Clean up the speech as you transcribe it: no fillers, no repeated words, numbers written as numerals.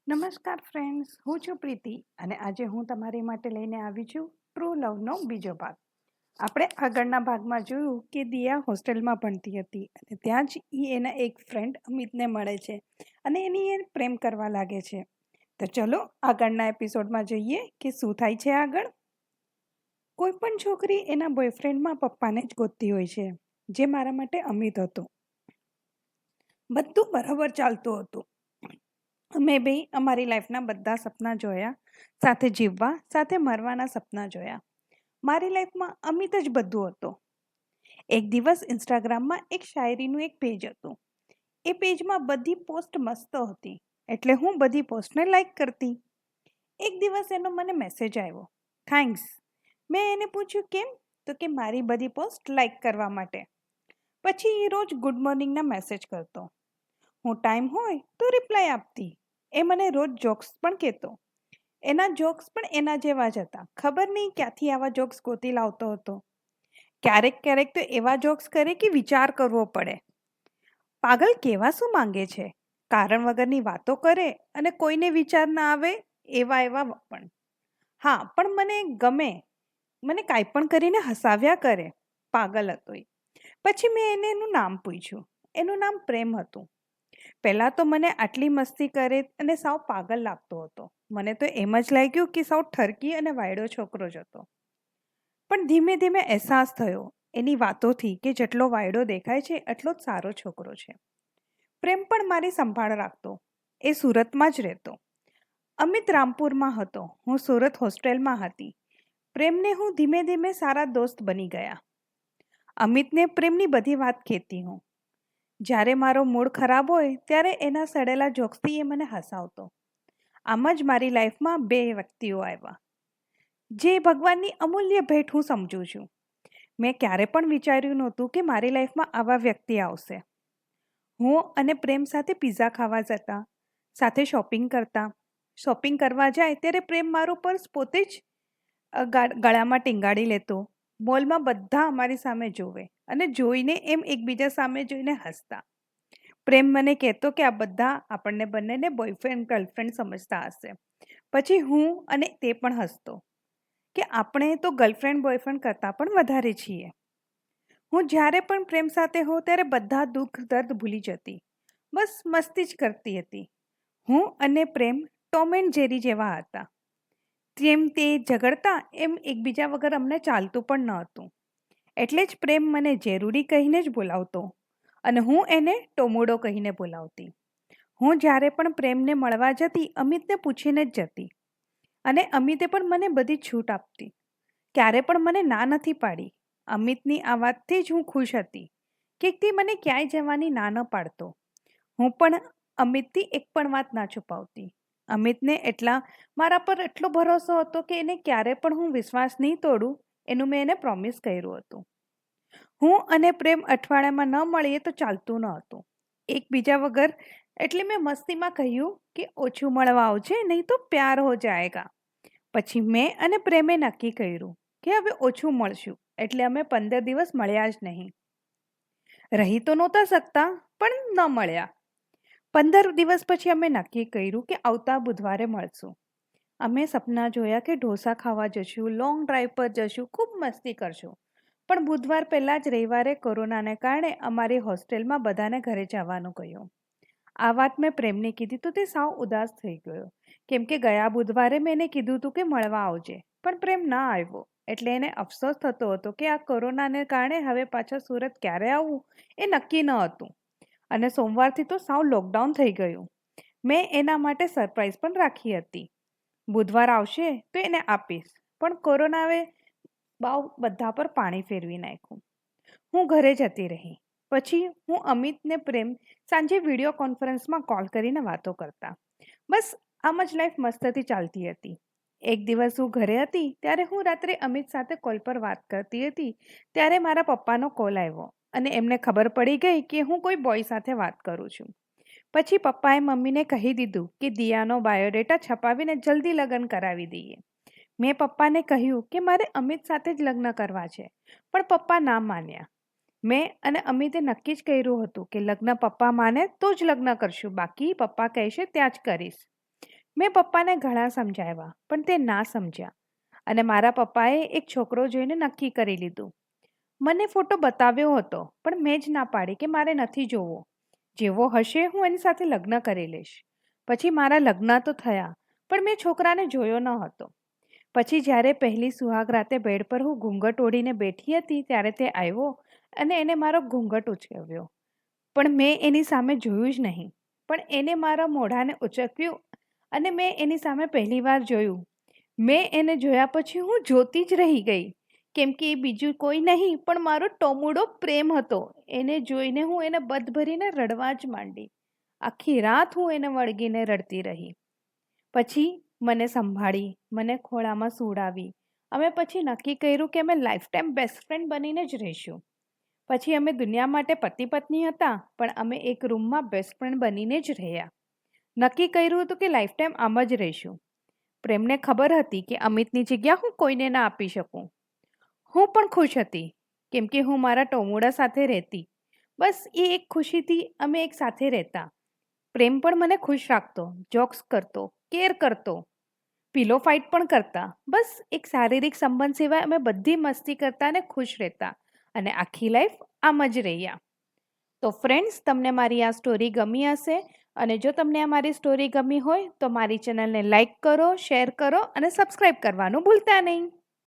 નમસ્કાર ફ્રેન્ડ્સ, હું છું પ્રીતિ અને આજે હું તમારી માટે લઈને આવી છું ટ્રુ લવનો બીજો ભાગ. આપણે આગળના ભાગમાં જોયું કે દિયા હોસ્ટેલમાં ભણતી હતી અને ત્યાં જ એના એક ફ્રેન્ડ અમિતને મળે છે અને એની એ પ્રેમ કરવા લાગે છે. તો ચલો આગળના એપિસોડમાં જોઈએ કે શું થાય છે આગળ. કોઈ પણ છોકરી એના બોયફ્રેન્ડમાં પપ્પાને જ ગોતતી હોય છે, જે મારા માટે અમિત હતો. બધું બરાબર ચાલતું હતું. અમે બે અમારી લાઈફના બધા સપના જોયા, સાથે જીવવા સાથે મરવાના સપના જોયા. મારી લાઈફમાં અમિત જ બધું હતો. એક દિવસ ઇન્સ્ટાગ્રામમાં એક શાયરીનું એક પેજ હતું. એ પેજમાં બધી પોસ્ટ મસ્ત હતી, એટલે હું બધી પોસ્ટને લાઈક કરતી. એક દિવસ એનો મને મેસેજ આવ્યો, થેન્ક્સ. મેં એને પૂછ્યું કેમ, તો કે મારી બધી પોસ્ટ લાઈક કરવા માટે. પછી એ રોજ ગુડ મોર્નિંગના મેસેજ કરતો. હું ટાઈમ હોય તો રિપ્લાય આપતી. એ મને રોજ જોક્સ પણ કહેતો. એના જોક્સ પણ એના જેવા જ હતા. ખબર નહીં ક્યાંથી આવા જોક્સ ગોતી લાવતો હતો. ક્યારેક ક્યારેક તો એવા જોક્સ કરે કે વિચાર કરવો પડે. પાગલ કહેવા શું માંગે છે? કારણ વગરની વાતો કરે અને કોઈને વિચાર ના આવે એવા એવા પણ. હા, પણ મને ગમે. મને કાંઈ પણ કરીને હસાવ્યા કરે. પાગલ હતો એ. પછી મેં એને એનું નામ પૂછ્યું. એનું નામ પ્રેમ હતું. પહેલાં તો મને આટલી મસ્તી કરે અને સાવ પાગલ લાગતો હતો. મને તો એમ જ લાગ્યું કે સાવ ઠરકી અને વાયડો છોકરો જ હતો. પણ ધીમે ધીમે અહેસાસ થયો એની વાતોથી કે જેટલો વાયડો દેખાય છે એટલો જ સારો છોકરો છે. પ્રેમ પણ મારી સંભાળ રાખતો. એ સુરતમાં જ રહેતો. અમિત રામપુરમાં હતો, હું સુરત હોસ્ટેલમાં હતી. પ્રેમને હું ધીમે ધીમે સારા દોસ્ત બની ગયા. અમિતને પ્રેમની બધી વાત કહેતી હું. જ્યારે મારો મૂડ ખરાબ હોય ત્યારે એના સડેલા જોક્સથી એ મને હસાવતો. આમ જ મારી લાઈફમાં બે વ્યક્તિઓ આવ્યા, જે ભગવાનની અમૂલ્ય ભેટ હું સમજું છું. મેં ક્યારે પણ વિચાર્યું નહોતું કે મારી લાઈફમાં આવા વ્યક્તિ આવશે. હું અને પ્રેમ સાથે પિઝા ખાવા જતા, સાથે શોપિંગ કરતા. શોપિંગ કરવા જાય ત્યારે પ્રેમ મારું પર્સ પોતે જ ગળામાં ટીંગાડી લેતો. મોલમાં બધા અમારી સામે જોવે અને જોઈને એમ એકબીજા સામે જોઈને હસતા. પ્રેમ મને કહેતો કે આ બધા આપણને બંનેને બોયફ્રેન્ડ ગર્લફ્રેન્ડ સમજતા હશે. પછી હું અને તે પણ હસતો કે આપણે તો ગર્લફ્રેન્ડ બોયફ્રેન્ડ કરતાં પણ વધારે છીએ. હું જ્યારે પણ પ્રેમ સાથે હોઉં ત્યારે બધા દુઃખ દર્દ ભૂલી જતી. બસ મસ્તી જ કરતી હતી. હું અને પ્રેમ ટોમ એન્ડ જેરી જેવા હતા. જેમ તે ઝઘડતા એમ એકબીજા વગર અમને ચાલતું પણ ન હતું. એટલે જ પ્રેમ મને જરૂરી કહીને જ બોલાવતો અને હું એને ટોમુડો કહીને બોલાવતી. હું જ્યારે પણ પ્રેમને મળવા જતી અમિતને પૂછીને જ જતી અને અમિતે પણ મને બધી છૂટ આપતી. ક્યારે પણ મને ના નથી પાડી. અમિતની આ વાતથી જ હું ખુશ હતી કે તે મને ક્યાંય જવાની ના ન પાડતો. હું પણ અમિતથી એક પણ વાત ના છુપાવતી. અમિતને મારા પર એટલો ભરોસો હતો કે એને ક્યારે પણ હું વિશ્વાસ નહીં તોડું એનું મેં એને પ્રોમિસ કર્યું હતું. હું અને પ્રેમ અઠવાડિયામાં ન મળીએ તો ચાલતું ન હતું. એકબીજા વગર એટલે મેં મસ્તીમાં કહ્યું કે ઓછું મળવા આવજે, નહીં તો પ્યાર હો જાયગા. પછી મેં અને પ્રેમે નક્કી કર્યું કે હવે ઓછું મળશું, એટલે અમે 15 દિવસ મળ્યા જ નહીં. રહી તો નહોતા શકતા પણ ન મળ્યા. 15 દિવસ પછી અમે નક્કી કર્યું કે આવતા બુધવારે મળશું. અમે સપના જોયા કે ઢોસા ખાવા જશું, લોંગ ડ્રાઈવ પર જશું, ખૂબ મસ્તી કરશું. પણ બુધવાર પહેલાં જ રવિવારે કોરોનાને કારણે અમારી હોસ્ટેલમાં બધાને ઘરે જવાનું કહ્યું. આ વાત મેં પ્રેમને કીધી તો તે સાવ ઉદાસ થઈ ગયો, કેમ કે ગયા બુધવારે મેં એને કીધું હતું કે મળવા આવજે, પણ પ્રેમ ના આવ્યો. એટલે એને અફસોસ થતો હતો કે આ કોરોનાને કારણે હવે પાછા સુરત ક્યારે આવવું એ નક્કી ન હતું. અને સોમવારથી તો સાવ લોકડાઉન થઈ ગયું. મેં એના માટે સરપ્રાઈઝ પણ રાખી હતી. બુધવાર આવશે તો એને આપીશ, પણ કોરોનાએ બધા પર પાણી ફેરવી નાખ્યું. હું ઘરે જતી રહી. પછી હું અમિતને પ્રેમ સાંજે વિડીયો કોન્ફરન્સમાં કોલ કરીને વાતો કરતા. બસ આમ જ લાઈફ મસ્તથી ચાલતી હતી. એક દિવસ હું ઘરે હતી ત્યારે હું રાત્રે અમિત સાથે કોલ પર વાત કરતી હતી ત્યારે મારા પપ્પાનો કોલ આવ્યો અને એમને ખબર પડી ગઈ કે હું કોઈ બોય સાથે વાત કરું છું. પછી પપ્પાએ મમ્મીને કહી દીધું કે દિયાનો બાયોડેટા છપાવીને જલ્દી લગ્ન કરાવી દઈએ. મેં પપ્પાને કહ્યું કે મારે અમિત સાથે જ લગ્ન કરવા છે, પણ પપ્પા ના માન્યા. મેં અને અમિતે નક્કી જ કર્યું હતું કે લગ્ન પપ્પા માને તો જ લગ્ન કરશું, બાકી પપ્પા કહેશે ત્યાં જ કરીશ. મેં પપ્પાને ઘણા સમજાવ્યા પણ તે ના સમજ્યા અને મારા પપ્પાએ એક છોકરો જોઈને નક્કી કરી લીધું. મને ફોટો બતાવ્યો હતો પણ મેં જ ના પાડી કે મારે નથી જોવો. જેવો હશે હું એની સાથે લગ્ન કરી લઈશ. પછી મારા લગ્ન તો થયા પણ મેં છોકરાને જોયો ન હતો. પછી જ્યારે પહેલી સુહાગ રાતે બેડ પર હું ઘૂંઘટ ઓઢીને બેઠી હતી ત્યારે તે આવ્યો અને એને મારો ઘૂંઘટ ઉચક્યો. પણ મેં એની સામે જોયું જ નહીં. પણ એને મારા મોઢાને ઉચક્યું અને મેં એની સામે પહેલીવાર જોયું. મેં એને જોયા પછી હું જોતી જ રહી ગઈ કેમ કે એ બીજું કોઈ નહીં પણ મારો ટોમુડો પ્રેમ હતો. એને જોઈને હું એને બધ ભરીને રડવા જ માંડી. આખી રાત હું એને વળગીને રડતી રહી. પછી મને સંભાળી, મને ખોળામાં સુવડાવી. અમે પછી નક્કી કર્યું કે અમે લાઈફ ટાઈમ બેસ્ટ ફ્રેન્ડ બનીને જ રહીશું. પછી અમે દુનિયા માટે પતિ પત્ની હતા પણ અમે એક રૂમમાં બેસ્ટ ફ્રેન્ડ બનીને જ રહ્યા. નક્કી કર્યું હતું કે લાઈફ ટાઈમ આમ જ રહીશું. પ્રેમને ખબર હતી કે અમિતની જગ્યા હું કોઈને ના આપી શકું. હું પણ ખુશ હતી કેમ કે હું મારા ટોમુડા સાથે રહેતી. બસ એ એક ખુશીથી અમે એક સાથે રહેતા. પ્રેમ પણ મને ખુશ રાખતો, જોક્સ કરતો, કેર કરતો, પિલો ફાઇટ પણ કરતા. બસ એક શારીરિક સંબંધ સિવાય અમે બધી મસ્તી કરતા અને ખુશ રહેતા અને આખી લાઈફ આમ જ રહ્યા. તો ફ્રેન્ડ્સ, તમને મારી આ સ્ટોરી ગમી હશે અને જો તમને આ મારી સ્ટોરી ગમી હોય તો મારી ચેનલને લાઈક કરો, શેર કરો અને સબસ્ક્રાઈબ કરવાનું ભૂલતા નહીં.